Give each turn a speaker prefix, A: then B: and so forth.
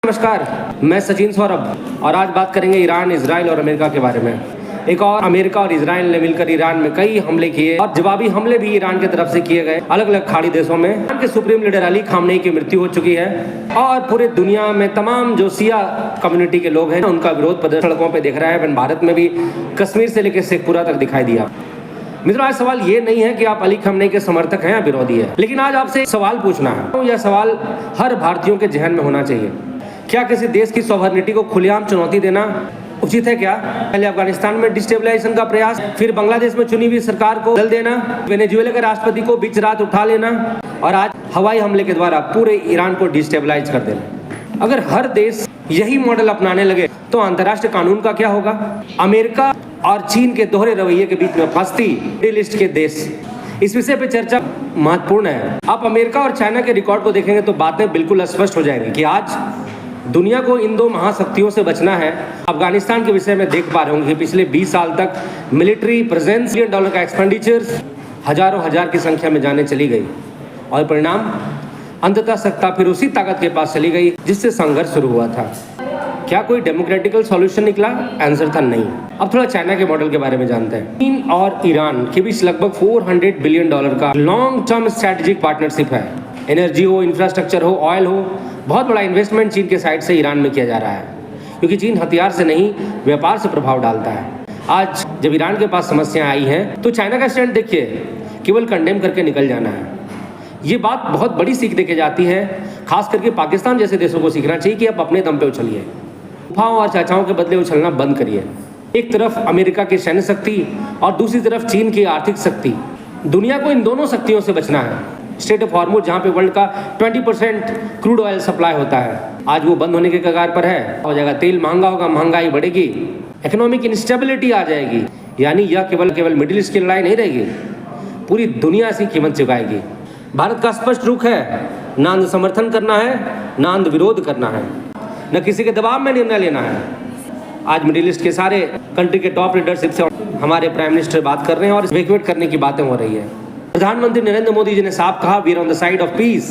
A: नमस्कार, मैं सचिन सौरभ और आज बात करेंगे ईरान, इजराइल और अमेरिका के बारे में। एक और अमेरिका और इजराइल ने मिलकर ईरान में कई हमले किए और जवाबी हमले भी ईरान की तरफ से किए गए अलग अलग खाड़ी देशों में। ईरान के सुप्रीम लीडर अली खामनेई की मृत्यु हो चुकी है और पूरे दुनिया में तमाम जो शिया कम्युनिटी के लोग हैं उनका विरोध प्रदर्शन सड़कों पर दिख रहा है। भारत में भी कश्मीर से लेकर शेखपुरा तक दिखाई दिया। मित्रों, आज सवाल ये नहीं है कि आप अली खामनेई के समर्थक हैं या विरोधी है, लेकिन आज आपसे सवाल पूछना है। यह सवाल हर भारतीयों के जहन में होना चाहिए। क्या किसी देश की सॉवरेनिटी को खुलेआम चुनौती देना उचित है? क्या पहले अफगानिस्तान में डिस्टेबलाइजेशन का प्रयास, फिर बांग्लादेश में चुनी हुई सरकार को बदल देना, वेनेजुएला के राष्ट्रपति को बीच रात उठा लेना और आज हवाई हमले के द्वारा पूरे ईरान को डिस्टेबलाइज कर देना। अगर हर देश यही मॉडल अपनाने लगे तो अंतर्राष्ट्रीय कानून का क्या होगा? अमेरिका और चीन के दोहरे रवैये के बीच में फंसती मिडिल ईस्ट के देश, इस विषय पे चर्चा महत्वपूर्ण है। आप अमेरिका और चाइना के रिकॉर्ड को देखेंगे तो बातें बिल्कुल स्पष्ट हो जाएंगी कि आज दुनिया को इन दो महाशक्तियों से बचना है। अफगानिस्तान के विषय में देख पा रहे होंगे कि पिछले 20 साल तक मिलिट्री प्रेजेंस $1 का एक्सपेंडिचर्स हजारों हजार की संख्या में जाने चली गई और परिणाम अंततः सत्ता फिर उसी ताकत के पास चली गई जिससे संघर्ष शुरू हुआ था। क्या कोई डेमोक्रेटिकल सॉल्यूशन निकला? आंसर था नहीं। अब थोड़ा चाइना के मॉडल के बारे में जानते हैं। चीन और ईरान के बीच लगभग $400 बिलियन का लॉन्ग टर्म स्ट्रेटेजिक पार्टनरशिप है। एनर्जी हो, इंफ्रास्ट्रक्चर हो, ऑयल हो, बहुत बड़ा इन्वेस्टमेंट चीन के साइड से ईरान में किया जा रहा है, क्योंकि चीन हथियार से नहीं व्यापार से प्रभाव डालता है। आज जब ईरान के पास समस्याएं आई हैं तो चाइना का स्टैंड देखिए, केवल कंडेम करके निकल जाना है। ये बात बहुत बड़ी सीख देके जाती है, खास करके पाकिस्तान जैसे देशों को सीखना चाहिए कि आप अपने दम पे उछलिए, फूफाओं और चाचाओं के बदले उछलना बंद करिए। एक तरफ अमेरिका की सैन्य शक्ति और दूसरी तरफ चीन की आर्थिक शक्ति, दुनिया को इन दोनों शक्तियों से बचना है। स्टेट ऑफ हॉर्मुज, जहाँ पे वर्ल्ड का 20% क्रूड ऑयल सप्लाई होता है, आज वो बंद होने के कगार पर है। हो जाएगा, तेल महंगा होगा, महंगाई बढ़ेगी, इकोनॉमिक इंस्टेबिलिटी आ जाएगी। यानी यह केवल मिडिल ईस्ट की लड़ाई नहीं रहेगी, पूरी दुनिया इसकी कीमत चुकाएगी। भारत का स्पष्ट रुख है, ना अंध समर्थन करना है, ना अंध विरोध करना है, न किसी के दबाव में निर्णय लेना है। आज मिडिल ईस्ट के सारे कंट्री के टॉप लीडरशिप से हमारे प्राइम मिनिस्टर बात कर रहे हैं और इवैक्यूएट करने की बातें हो रही है। प्रधानमंत्री नरेंद्र मोदी जी ने साफ कहा, we are on the side of piece.